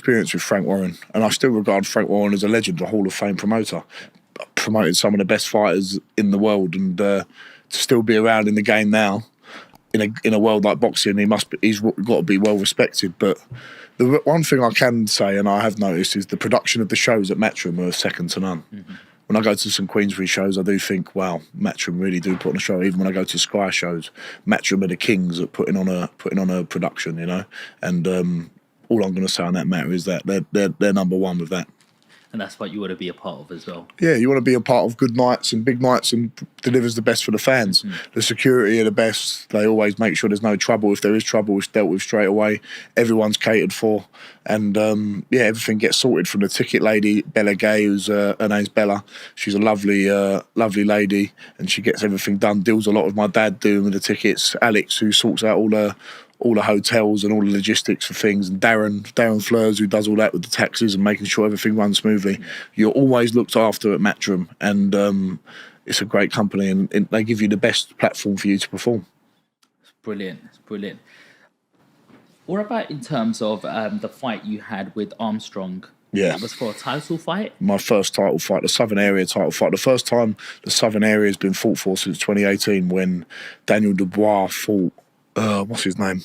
experience with Frank Warren, and I still regard Frank Warren as a legend, a Hall of Fame promoter. Promoted some of the best fighters in the world, and to still be around in the game now, in a world like boxing, he's got to be well respected. But the one thing I can say, and I have noticed, is the production of the shows at Matchroom are second to none. Mm-hmm. When I go to some Queensbury shows, I do think, wow, Matchroom really do put on a show. Even when I go to Sky shows, Matchroom are the kings at putting on a production, you know. And all I'm going to say on that matter is that they're number one with that. And that's what you want to be a part of as well. Yeah, you want to be a part of good nights and big nights and delivers the best for the fans. Mm-hmm. The security are the best. They always make sure there's no trouble. If there is trouble, it's dealt with straight away. Everyone's catered for. And, everything gets sorted from the ticket lady, Bella Gay, who's her name's Bella. She's a lovely lady, and she gets everything done, deals a lot with my dad doing with the tickets. Alex, who sorts out all the hotels and all the logistics for things, and Darren Fleurs, who does all that with the taxis and making sure everything runs smoothly. You're always looked after at Matchroom, and it's a great company, and they give you the best platform for you to perform. It's brilliant. What about in terms of the fight you had with Armstrong? Yeah. It was for a title fight? My first title fight, the Southern Area title fight. The first time the Southern Area has been fought for since 2018, when Daniel Dubois fought, what's his name?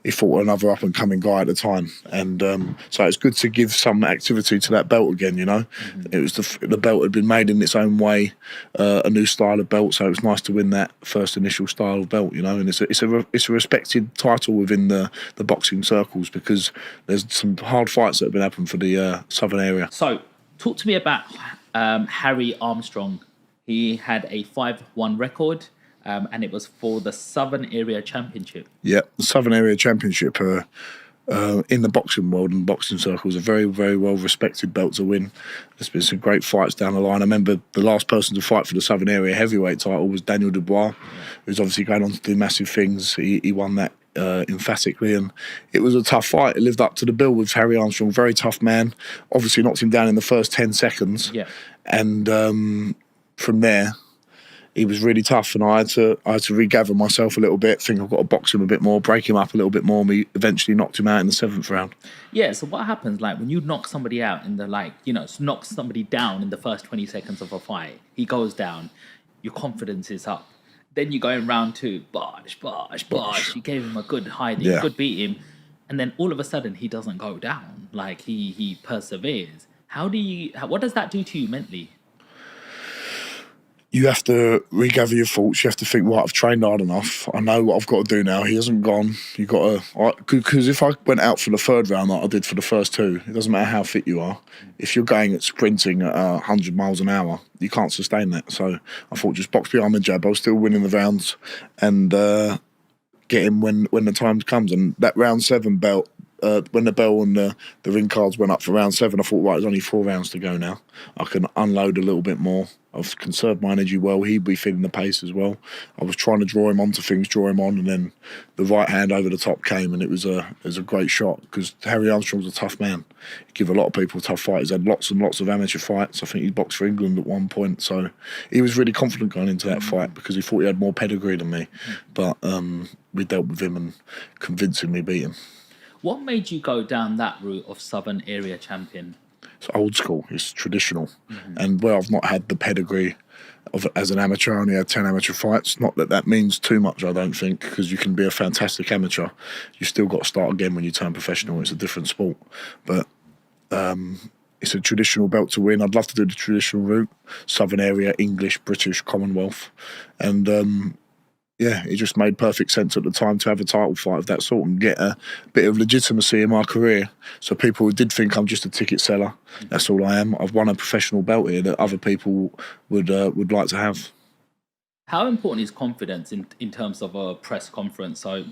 He fought another up-and-coming guy at the time. And so it's good to give some activity to that belt again, you know. Mm-hmm. It was the belt had been made in its own way, a new style of belt, so it was nice to win that first initial style of belt, you know. And it's a respected title within the boxing circles, because there's some hard fights that have been happening for the Southern Area. So talk to me about Harry Armstrong. He had a 5-1 record. And it was for the Southern Area Championship. Yeah, the Southern Area Championship in the boxing world and boxing circles, a very, very well-respected belt to win. There's been some great fights down the line. I remember the last person to fight for the Southern Area heavyweight title was Daniel Dubois, who's obviously going on to do massive things. He won that emphatically, and it was a tough fight. It lived up to the bill with Harry Armstrong, very tough man. Obviously knocked him down in the first 10 seconds. Yeah. And from there, he was really tough, and I had to regather myself a little bit, think I've got to box him a bit more, break him up a little bit more, and we eventually knocked him out in the 7th round. Yeah, so what happens, like, when you knock somebody out in the, knock somebody down in the first 20 seconds of a fight, he goes down, your confidence is up. Then you go in round 2, bosh. You gave him a good hiding, good beating, and then all of a sudden he doesn't go down. Like, he perseveres. What does that do to you mentally? You have to regather your thoughts. You have to think, right, I've trained hard enough. I know what I've got to do now. He hasn't gone. You got to, because if I went out for the 3rd round like I did for the first 2, it doesn't matter how fit you are. If you're going at sprinting at 100 miles an hour, you can't sustain that. So I thought, just box behind the jab. I was still winning the rounds, and get him when the time comes. And that round 7 belt, when the bell and the ring cards went up for round 7, I thought, right, there's only 4 rounds to go now. I can unload a little bit more. I've conserved my energy well. He'd be feeling the pace as well. I was trying to draw him onto things, draw him on, and then the right hand over the top came, and it was a great shot, because Harry Armstrong's a tough man. He give a lot of people tough fights. He's had lots and lots of amateur fights. I think he boxed for England at one point, so he was really confident going into that fight, because he thought he had more pedigree than me. But we dealt with him and convincingly beat him. What made you go down that route of Southern Area Champion? It's old school, it's traditional. And where I've not had the pedigree as an amateur, I only had 10 amateur fights. Not that means too much, I don't think, because you can be a fantastic amateur. You still got to start again when you turn professional. It's a different sport. But it's a traditional belt to win. I'd love to do the traditional route, Southern Area, English, British, Commonwealth. And it just made perfect sense at the time to have a title fight of that sort and get a bit of legitimacy in my career. So people who did think I'm just a ticket seller, that's all I am. I've won a professional belt here that other people would like to have. How important is confidence in terms of a press conference? So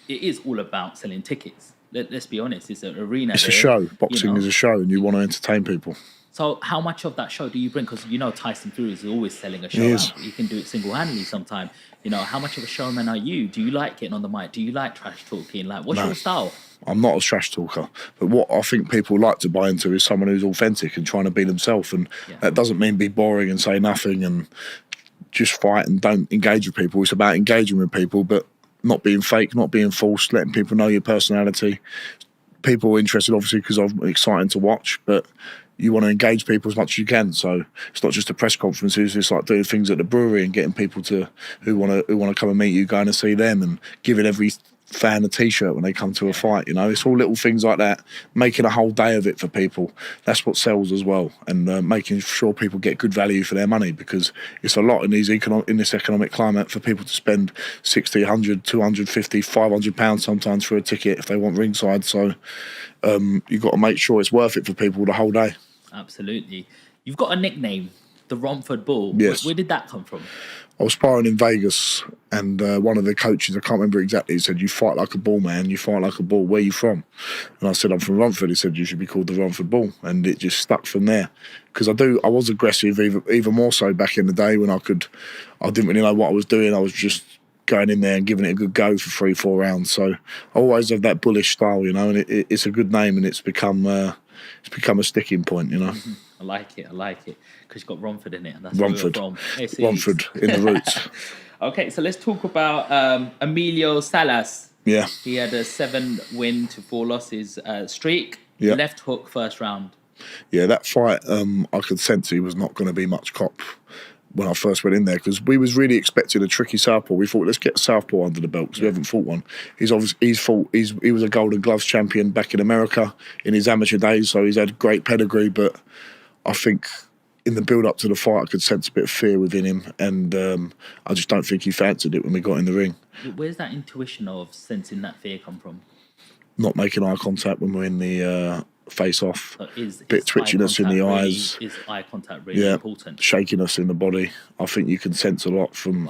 it is all about selling tickets. Let's be honest, it's an arena. It's a show. Boxing is a show, and you want to entertain people. So how much of that show do you bring? Because Tyson Fury is always selling a show out. You can do it single-handedly sometime. How much of a showman are you? Do you like getting on the mic? Do you like trash talking? Like, what's your style? I'm not a trash talker. But what I think people like to buy into is someone who's authentic and trying to be themselves. And that doesn't mean be boring and say nothing and just fight and don't engage with people. It's about engaging with people, but not being fake, not being false, letting people know your personality, people are interested, obviously, because I'm exciting to watch, but you want to engage people as much as you can. So it's not just the press conferences; it's like doing things at the brewery and getting people who want to come and meet you, going to see them, and giving every fan a T-shirt when they come to a fight. You know, it's all little things like that, making a whole day of it for people. That's what sells as well, and making sure people get good value for their money, because it's a lot in this economic climate for people to spend 60, 100, 250, 500 pounds sometimes for a ticket if they want ringside. So you've got to make sure it's worth it for people the whole day. Absolutely. You've got a nickname, the Romford Bull. Yes. Where did that come from? I was sparring in Vegas, and one of the coaches, I can't remember exactly, he said, "You fight like a bull, man. You fight like a bull. Where are you from?" And I said, "I'm from Romford." He said, "You should be called the Romford Bull." And it just stuck from there. Because I was aggressive, even more so back in the day when I didn't really know what I was doing. I was just going in there and giving it a good go for 3-4 rounds. So I always have that bullish style, you know, and it's a good name, and it's become a sticking point, you know. Mm-hmm. I like it, because you've got Romford in it, and that's Romford. where we're from. Romford in the roots. Okay, so let's talk about Emilio Salas. Yeah. He had a 7-win to 4 losses streak. Yeah. Left hook first round. Yeah, that fight, I could sense he was not going to be much cop when I first went in there, because we was really expecting a tricky southpaw. We thought, let's get a southpaw under the belt, because we haven't fought one. He was a Golden Gloves champion back in America in his amateur days, so he's had great pedigree. But I think in the build up to the fight, I could sense a bit of fear within him, and I just don't think he fancied it when we got in the ring. Where's that intuition of sensing that fear come from? Not making eye contact when we're in the face off, Is bit twitchiness in the eyes. Is eye contact really important? Shakiness in the body. I think you can sense a lot from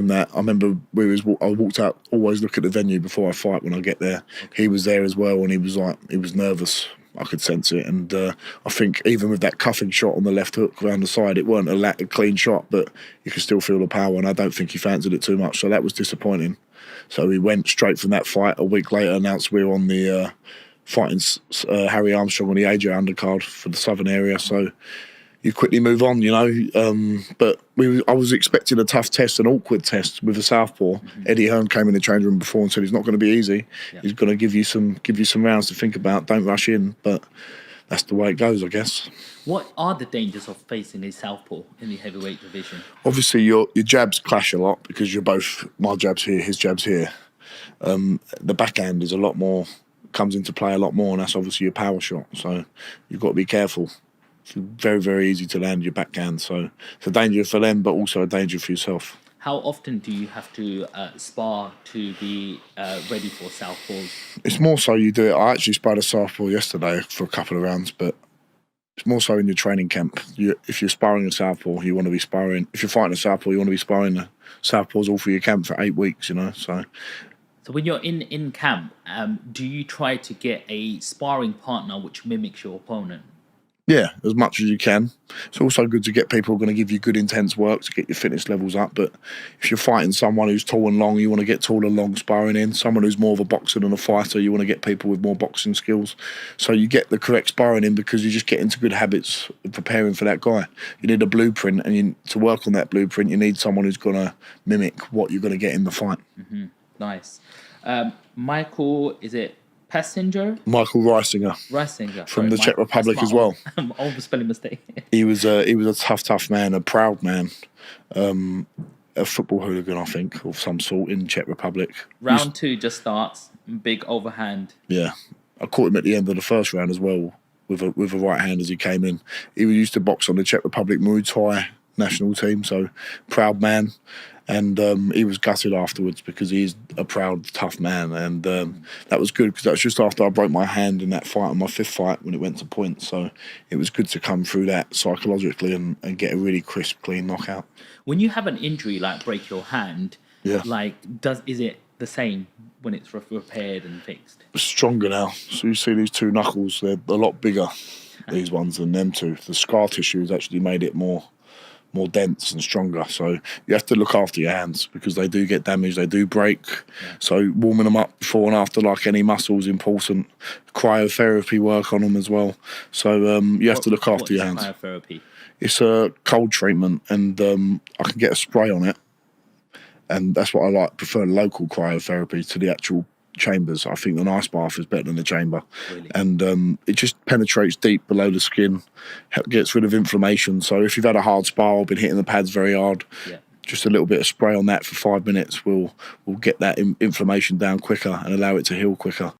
that. I remember I walked out, always look at the venue before I fight when I get there. Okay. He was there as well, and he was nervous. I could sense it, and I think even with that cuffing shot on the left hook around the side, it weren't a clean shot, but you could still feel the power, and I don't think he fancied it too much, so that was disappointing. So we went straight from that fight. A week later, announced we were on the fighting Harry Armstrong on the AJ undercard for the southern area. So you quickly move on, you know. But I was expecting a tough test, an awkward test with a southpaw. Mm-hmm. Eddie Hearn came in the change room before and said he's not going to be easy. Yeah. He's going to give you some rounds to think about. Don't rush in. But that's the way it goes, I guess. What are the dangers of facing a southpaw in the heavyweight division? Obviously, your jabs clash a lot, because you're both, my jab's here, his jab's here. The backhand is a lot more, comes into play a lot more, and that's obviously your power shot. So you've got to be careful. It's very, very easy to land your backhand. So it's a danger for them, but also a danger for yourself. How often do you have to spar to be ready for southpaws? It's more so you do it. I actually sparred a southpaw yesterday for a couple of rounds, but it's more so in your training camp. If you're sparring a southpaw, you want to be sparring. If you're fighting a southpaw, you want to be sparring the southpaws all through your camp for 8 weeks, you know. So when you're in camp, do you try to get a sparring partner which mimics your opponent? Yeah, as much as you can. It's also good to get people who are going to give you good intense work to get your fitness levels up. But if you're fighting someone who's tall and long, you want to get tall and long sparring in. Someone who's more of a boxer than a fighter, you want to get people with more boxing skills. So you get the correct sparring in, because you just get into good habits of preparing for that guy. You need a blueprint, and to work on that blueprint, you need someone who's going to mimic what you're going to get in the fight. Mm-hmm. Nice. Michael, is it Passenger? Michael Reisinger. From the Czech Republic as well. Old spelling mistake. He was a tough man, a proud man. A football hooligan, I think, of some sort in Czech Republic. Round 2 just starts. Big overhand. Yeah. I caught him at the end of the first round as well with a right hand as he came in. He used to box on the Czech Republic Muay Thai national team, so proud man. And he was gutted afterwards, because he's a proud, tough man. And that was good, because that was just after I broke my hand in that fight, on my 5th fight, when it went to points. So it was good to come through that psychologically and get a really crisp, clean knockout. When you have an injury like break your hand, is it the same when it's repaired and fixed? It's stronger now. So you see these 2 knuckles, they're a lot bigger, these ones, than them 2. The scar tissue has actually made it more dense and stronger. So you have to look after your hands, because they do get damaged, they do break. Yeah. So warming them up before and after, like any muscle, is important. Cryotherapy work on them as well. So you have to look after your hands. Cryotherapy? It's a cold treatment, and I can get a spray on it, and that's what I like. Prefer local cryotherapy to the actual chambers. I think an ice bath is better than a chamber. Really? And it just penetrates deep below the skin, gets rid of inflammation. So if you've had a hard spar or been hitting the pads very hard, just a little bit of spray on that for 5 minutes will get that inflammation down quicker and allow it to heal quicker.